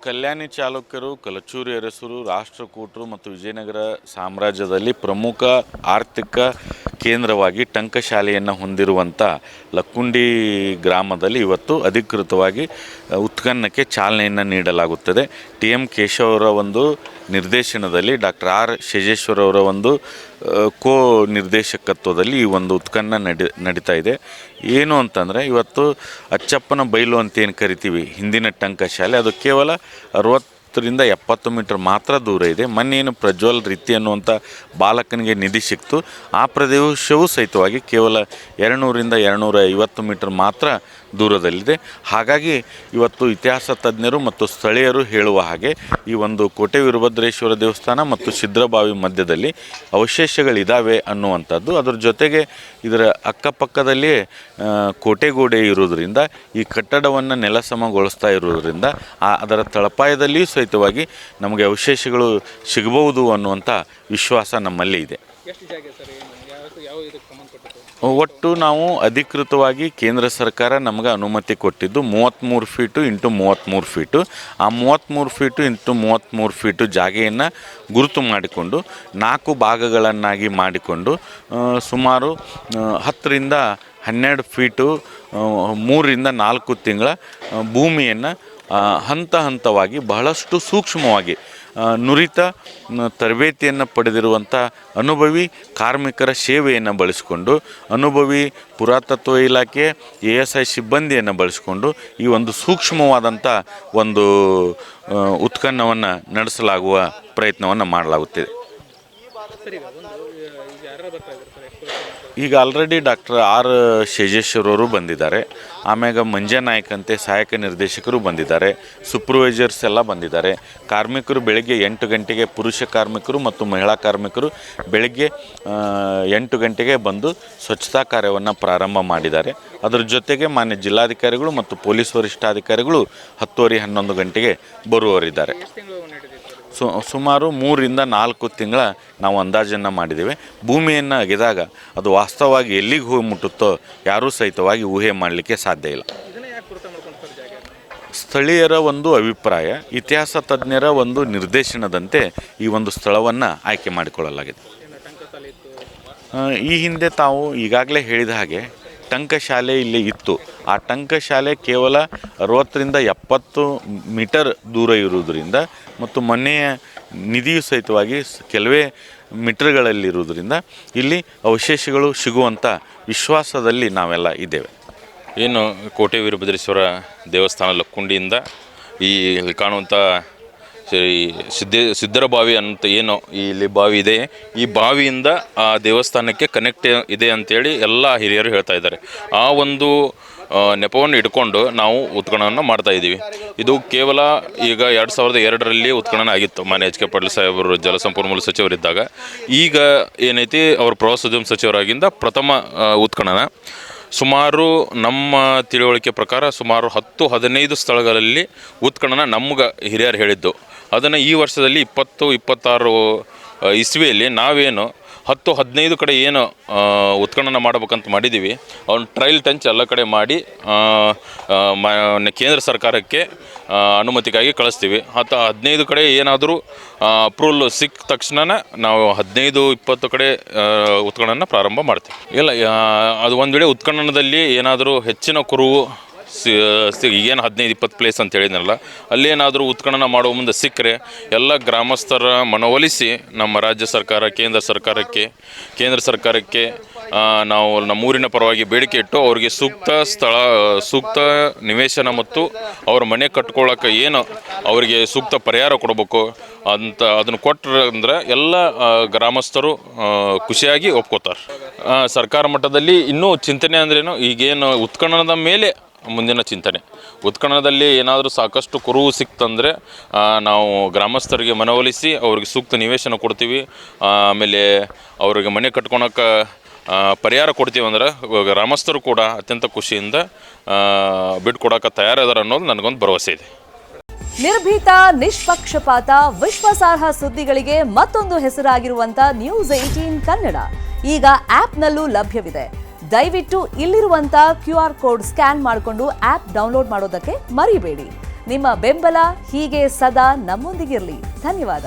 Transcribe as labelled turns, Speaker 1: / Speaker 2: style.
Speaker 1: ಕಲ್ಯಾಣಿ ಚಾಲುಕ್ಯರು, ಕಲಚೂರಿ ಅರಸರು, ರಾಷ್ಟ್ರಕೂಟರು ಮತ್ತು ವಿಜಯನಗರ ಸಾಮ್ರಾಜ್ಯದಲ್ಲಿ ಪ್ರಮುಖ ಆರ್ಥಿಕ ಕೇಂದ್ರವಾಗಿ ಟಂಕಶಾಲೆಯನ್ನು ಹೊಂದಿರುವಂಥ ಲಕ್ಕುಂಡಿ ಗ್ರಾಮದಲ್ಲಿ ಇವತ್ತು ಅಧಿಕೃತವಾಗಿ ಉತ್ಖನನಕ್ಕೆ ಚಾಲನೆಯನ್ನು ನೀಡಲಾಗುತ್ತದೆ. ಟಿ ಎಂ ಕೇಶವರ ಒಂದು ನಿರ್ದೇಶನದಲ್ಲಿ ಡಾಕ್ಟರ್ ಆರ್ ಶೇಜೇಶ್ವರ ಅವರ ಒಂದು ಕೋ ನಿರ್ದೇಶಕತ್ವದಲ್ಲಿ ಈ ಒಂದು ಉತ್ಖನನ ನಡೀತಾ ಇದೆ. ಏನು ಅಂತಂದರೆ ಇವತ್ತು ಅಚ್ಚಪ್ಪನ ಬೈಲು ಅಂತ ಏನು ಕರಿತೀವಿ ಹಿಂದಿನ ಟಂಕಶಾಲೆ, ಅದು ಕೇವಲ 60ರಿಂದ 70 ಮೀಟರ್ ಮಾತ್ರ ದೂರ ಇದೆ. ಮೊನ್ನೇನು ಪ್ರಜ್ವಲ್ ರೀತಿ ಅನ್ನುವಂಥ ಬಾಲಕನಿಗೆ ನಿಧಿ ಸಿಕ್ತು, ಆ ಪ್ರದೇಶವೂ ಸಹಿತವಾಗಿ ಕೇವಲ 200ರಿಂದ 250 ಮೀಟರ್ ಮಾತ್ರ ದೂರದಲ್ಲಿದೆ. ಹಾಗಾಗಿ ಇವತ್ತು ಇತಿಹಾಸ ತಜ್ಞರು ಮತ್ತು ಸ್ಥಳೀಯರು ಹೇಳುವ ಹಾಗೆ ಈ ಒಂದು ಕೋಟೆ ವೀರಭದ್ರೇಶ್ವರ ದೇವಸ್ಥಾನ ಮತ್ತು ಸಿದ್ರಬಾವಿ ಮಧ್ಯದಲ್ಲಿ ಅವಶೇಷಗಳಿದ್ದಾವೆ ಅನ್ನುವಂಥದ್ದು. ಅದರ ಜೊತೆಗೆ ಇದರ ಅಕ್ಕಪಕ್ಕದಲ್ಲಿಯೇ ಕೋಟೆಗೋಡೆ ಇರುವುದರಿಂದ ಈ ಕಟ್ಟಡವನ್ನು ನೆಲಸಮಗೊಳಿಸ್ತಾ ಇರುವುದರಿಂದ ಅದರ ತಳಪಾಯದಲ್ಲಿಯೂ ಸಹಿತವಾಗಿ ನಮಗೆ ಅವಶೇಷಗಳು ಸಿಗಬಹುದು ಅನ್ನುವಂಥ ವಿಶ್ವಾಸ ನಮ್ಮಲ್ಲಿ ಇದೆ. ಒಟ್ಟು ನಾವು ಅಧಿಕೃತವಾಗಿ ಕೇಂದ್ರ ಸರ್ಕಾರ ನಮಗೆ ಅನುಮತಿ ಕೊಟ್ಟಿದ್ದು 33 ಫೀಟು ಇಂಟು 33 ಫೀಟು. ಆ 33 ಫೀಟು ಇಂಟು 33 ಫೀಟು ಜಾಗೆಯನ್ನು ಗುರುತು ಮಾಡಿಕೊಂಡು 4 ಭಾಗಗಳನ್ನಾಗಿ ಮಾಡಿಕೊಂಡು ಸುಮಾರು 10ರಿಂದ 12 ಫೀಟು 3ರಿಂದ 4 ತಿಂಗಳ ಭೂಮಿಯನ್ನು ಹಂತ ಹಂತವಾಗಿ ಬಹಳಷ್ಟು ಸೂಕ್ಷ್ಮವಾಗಿ ನುರಿತ ತರಬೇತಿಯನ್ನು ಪಡೆದಿರುವಂಥ ಅನುಭವಿ ಕಾರ್ಮಿಕರ ಸೇವೆಯನ್ನು ಬಳಸಿಕೊಂಡು, ಅನುಭವಿ ಪುರಾತತ್ವ ಇಲಾಖೆ ASI ಸಿಬ್ಬಂದಿಯನ್ನು ಬಳಸಿಕೊಂಡು ಈ ಒಂದು ಸೂಕ್ಷ್ಮವಾದಂಥ ಒಂದು ಉತ್ಖನನವನ್ನು ನಡೆಸಲಾಗುವ ಪ್ರಯತ್ನವನ್ನು ಮಾಡಲಾಗುತ್ತಿದೆ. ಈಗ ಆಲ್ರೆಡಿ ಡಾಕ್ಟರ್ ಆರ್ ಶೇಜೇಶ್ವರ್ ಅವರು ಬಂದಿದ್ದಾರೆ, ಆಮ್ಯಾಗ ಮಂಜನಾಯ್ಕ್ ಅಂತೆ ಸಹಾಯಕ ನಿರ್ದೇಶಕರು ಬಂದಿದ್ದಾರೆ, ಸೂಪರ್ವೈಸರ್ಸ್ ಎಲ್ಲ ಬಂದಿದ್ದಾರೆ. ಕಾರ್ಮಿಕರು ಬೆಳಗ್ಗೆ 8 ಗಂಟೆಗೆ, ಪುರುಷ ಕಾರ್ಮಿಕರು ಮತ್ತು ಮಹಿಳಾ ಕಾರ್ಮಿಕರು ಬೆಳಗ್ಗೆ 8 ಗಂಟೆಗೆ ಬಂದು ಸ್ವಚ್ಛತಾ ಕಾರ್ಯವನ್ನು ಪ್ರಾರಂಭ ಮಾಡಿದ್ದಾರೆ. ಅದರ ಜೊತೆಗೆ ಮಾನ್ಯ ಜಿಲ್ಲಾಧಿಕಾರಿಗಳು ಮತ್ತು ಪೊಲೀಸ್ ವರಿಷ್ಠಾಧಿಕಾರಿಗಳು 10:30-11 ಗಂಟೆಗೆ ಬರುವವರಿದ್ದಾರೆ. ಸುಮಾರು 3ರಿಂದ 4 ತಿಂಗಳ ನಾವು ಅಂದಾಜನ್ನು ಮಾಡಿದ್ದೇವೆ. ಭೂಮಿಯನ್ನು ಅಗೆದಾಗ ಅದು ವಾಸ್ತವವಾಗಿ ಎಲ್ಲಿಗೆ ಹೋಗಿ ಮುಟ್ಟುತ್ತೋ ಯಾರೂ ಸಹಿತವಾಗಿ ಊಹೆ ಮಾಡಲಿಕ್ಕೆ ಸಾಧ್ಯ ಇಲ್ಲ. ಸ್ಥಳೀಯರ ಒಂದು ಅಭಿಪ್ರಾಯ, ಇತಿಹಾಸ ತಜ್ಞರ ಒಂದು ನಿರ್ದೇಶನದಂತೆ ಈ ಒಂದು ಸ್ಥಳವನ್ನು ಆಯ್ಕೆ ಮಾಡಿಕೊಳ್ಳಲಾಗಿದೆ. ಈ ಹಿಂದೆ ತಾವು ಈಗಾಗಲೇ ಹೇಳಿದ ಹಾಗೆ ಟಂಕಶಾಲೆ ಇಲ್ಲಿ ಇತ್ತು. ಆ ಟಂಕಶಾಲೆ ಕೇವಲ 60ರಿಂದ 70 ಮೀಟರ್ ದೂರ ಇರುವುದರಿಂದ ಮತ್ತು ಮೊನ್ನೆಯ ನಿಧಿಯು ಸಹಿತವಾಗಿ ಕೆಲವೇ ಮೀಟರ್ಗಳಲ್ಲಿರುವುದರಿಂದ ಇಲ್ಲಿ ಅವಶೇಷಗಳು ಸಿಗುವಂಥ ವಿಶ್ವಾಸದಲ್ಲಿ ನಾವೆಲ್ಲ ಇದ್ದೇವೆ.
Speaker 2: ಏನು ಕೋಟೆ ವೀರಭದ್ರೇಶ್ವರ ದೇವಸ್ಥಾನ ಲಕ್ಕುಂಡಿಯಿಂದ ಇಲ್ಲಿ ಕಾಣುವಂಥ ಸಿದ್ಧರಬಾವಿ ಅಂತ ಏನು ಇಲ್ಲಿ ಬಾವಿ ಇದೆ, ಈ ಬಾವಿಯಿಂದ ಆ ದೇವಸ್ಥಾನಕ್ಕೆ ಕನೆಕ್ಟ್ ಇದೆ ಅಂತೇಳಿ ಎಲ್ಲ ಹಿರಿಯರು ಹೇಳ್ತಾ ಇದ್ದಾರೆ. ಆ ಒಂದು ನೆಪವನ್ನು ಇಟ್ಕೊಂಡು ನಾವು ಉತ್ಖನನವನ್ನು ಮಾಡ್ತಾಯಿದ್ದೀವಿ. ಇದು ಕೇವಲ ಈಗ 2002ರಲ್ಲಿ ಉತ್ಖನನ ಆಗಿತ್ತು, ಮಾನ್ಯ H.K. ಪಾಟೀಲ್ ಸಾಹೇಬರು ಜಲಸಂಪನ್ಮೂಲ ಸಚಿವರಿದ್ದಾಗ. ಈಗ ಏನೈತಿ ಅವರು ಪ್ರವಾಸೋದ್ಯಮ ಸಚಿವರಾಗಿಂದ ಪ್ರಥಮ ಉತ್ಖನನ. ಸುಮಾರು ನಮ್ಮ ತಿಳುವಳಿಕೆ ಪ್ರಕಾರ ಸುಮಾರು 10-15 ಸ್ಥಳಗಳಲ್ಲಿ ಉತ್ಖನನ ನಮ್ಗೆ ಹಿರಿಯರು ಹೇಳಿದ್ದು. ಅದನ್ನು ಈ ವರ್ಷದಲ್ಲಿ 20-26 ಇಸ್ವಿಯಲ್ಲಿ ನಾವೇನು 10-15 ಕಡೆ ಏನು ಉತ್ಖನನ ಮಾಡಬೇಕಂತ ಮಾಡಿದ್ದೀವಿ, ಅವ್ನು ಟ್ರಯಲ್ ಟಂಚ್ ಎಲ್ಲ ಕಡೆ ಮಾಡಿ ಕೇಂದ್ರ ಸರ್ಕಾರಕ್ಕೆ ಅನುಮತಿಗಾಗಿ ಕಳಿಸ್ತೀವಿ. 10-15 ಕಡೆ ಏನಾದರೂ ಅಪ್ರೂವಲ್ ಸಿಕ್ಕ ತಕ್ಷಣ ನಾವು 15-20 ಕಡೆ ಉತ್ಖನನ ಪ್ರಾರಂಭ ಮಾಡ್ತೀವಿ. ಇಲ್ಲ, ಅದು ಒಂದು ವೇಳೆ ಉತ್ಖನನದಲ್ಲಿ ಏನಾದರೂ ಹೆಚ್ಚಿನ ಕುರುವು ಈಗೇನು 15-20 ಪ್ಲೇಸ್ ಅಂತ ಹೇಳಿದ್ನಲ್ಲ, ಅಲ್ಲೇನಾದರೂ ಉತ್ಖನನ ಮಾಡುವ ಮುಂದೆ ಸಿಕ್ಕರೆ ಎಲ್ಲ ಗ್ರಾಮಸ್ಥರ ಮನವೊಲಿಸಿ ನಮ್ಮ ರಾಜ್ಯ ಸರ್ಕಾರ ಕೇಂದ್ರ ಸರ್ಕಾರಕ್ಕೆ ನಾವು ನಮ್ಮೂರಿನ ಪರವಾಗಿ ಬೇಡಿಕೆ ಇಟ್ಟು ಅವ್ರಿಗೆ ಸೂಕ್ತ ನಿವೇಶನ ಮತ್ತು ಅವ್ರ ಮನೆ ಕಟ್ಕೊಳ್ಳೋಕೆ ಏನು ಅವರಿಗೆ ಸೂಕ್ತ ಪರಿಹಾರ ಕೊಡಬೇಕು ಅಂತ ಅದನ್ನು ಕೊಟ್ಟರೆ ಅಂದರೆ ಎಲ್ಲ ಗ್ರಾಮಸ್ಥರು ಖುಷಿಯಾಗಿ ಒಪ್ಕೋತಾರೆ. ಸರ್ಕಾರ ಮಟ್ಟದಲ್ಲಿ ಇನ್ನೂ ಚಿಂತನೆ ಅಂದ್ರೇನು, ಈಗೇನು ಉತ್ಖನನದ ಮೇಲೆ ಮುಂದಿನ ಚಿಂತನೆ. ಉತ್ಖನನದಲ್ಲಿ ಏನಾದರೂ ಸಾಕಷ್ಟು ಕುರುವು ಸಿಕ್ತಂದರೆ ನಾವು ಗ್ರಾಮಸ್ಥರಿಗೆ ಮನವೊಲಿಸಿ ಅವ್ರಿಗೆ ಸೂಕ್ತ ನಿವೇಶನ ಕೊಡ್ತೀವಿ, ಆಮೇಲೆ ಅವ್ರಿಗೆ ಮನೆ ಕಟ್ಕೊಳಕ್ಕೆ ಪರಿಹಾರ ಕೊಡ್ತೀವಿ ಅಂದ್ರೆ ಗ್ರಾಮಸ್ಥರು ಕೂಡ ಅತ್ಯಂತ ಖುಷಿಯಿಂದ ಬಿಟ್ಕೊಡೋಕೆ ತಯಾರಿದಾರೆ ಅನ್ನೋದು ನನಗೊಂದು ಭರವಸೆ ಇದೆ.
Speaker 3: ನಿರ್ಭೀತ, ನಿಷ್ಪಕ್ಷಪಾತ, ವಿಶ್ವಾಸಾರ್ಹ ಸುದ್ದಿಗಳಿಗೆ ಮತ್ತೊಂದು ಹೆಸರಾಗಿರುವಂತ News18 ಕನ್ನಡ ಈಗ ಆಪ್ನಲ್ಲೂ ಲಭ್ಯವಿದೆ. ದಯವಿಟ್ಟು ಇಲ್ಲಿರುವಂತ QR ಕೋಡ್ ಸ್ಕ್ಯಾನ್ ಮಾಡಿಕೊಂಡು ಆಪ್ ಡೌನ್ಲೋಡ್ ಮಾಡೋದಕ್ಕೆ ಮರಿಬೇಡಿ. ನಿಮ್ಮ ಬೆಂಬಲ ಹೀಗೆ ಸದಾ ನಮ್ಮೊಂದಿಗಿರಲಿ. ಧನ್ಯವಾದ.